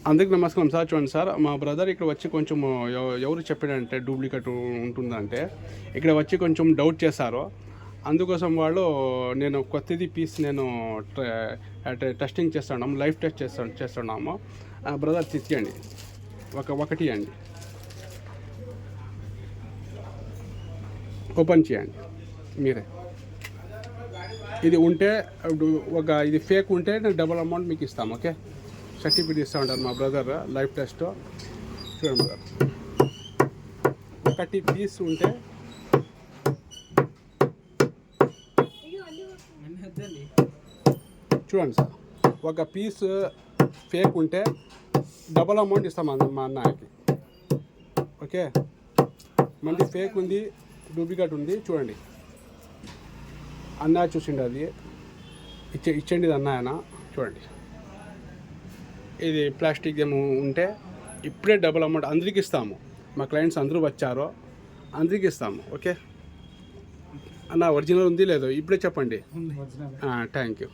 అందరికి నమస్కారం సార్. చూడండి సార్, మా బ్రదర్ ఇక్కడ వచ్చి కొంచెం ఎవరు చెప్పాడంటే డూప్లికేట్ ఉంటుందంటే ఇక్కడ వచ్చి కొంచెం డౌట్ చేశారు. అందుకోసం వాళ్ళు నేను కొత్తది పీస్ నేను టెస్టింగ్ చేస్తున్నాము, లైవ్ టెస్ట్ చేస్తున్నాము. బ్రదర్ తెచ్చేయండి, ఒకటి అండి, ఓపెన్ చేయండి మీరే. ఇది ఉంటే ఇది ఫేక్ ఉంటే నేను డబుల్ అమౌంట్ మీకు ఇస్తాము. ఓకే, సర్టిఫికేట్ ఇస్తూ ఉంటారు మా బ్రదర్ లైవ్ టెస్ట్. చూడండి బ్రదర్, ఒకటి పీస్ ఉంటే చూడండి సార్, ఒక పీస్ ఫేక్ ఉంటే డబుల్ అమౌంట్ ఇస్తాం మా అన్నకి. ఓకే, మంది ఫేక్ ఉంది, డూప్లికేట్ ఉంది. చూడండి, అన్న చూసిండి, అది ఇచ్చండి అన్న ఆయన. చూడండి, ఇది ప్లాస్టిక్ ఏమో ఉంటే ఇప్పుడే డబుల్ అమౌంట్ అందరికి ఇస్తాము. మా క్లయింట్స్ అందరూ వచ్చారో అందరికి ఇస్తాము. ఓకే అన్న, ఒరిజినల్ ఉంది లేదో ఇప్పుడే చెప్పండి. Thank you.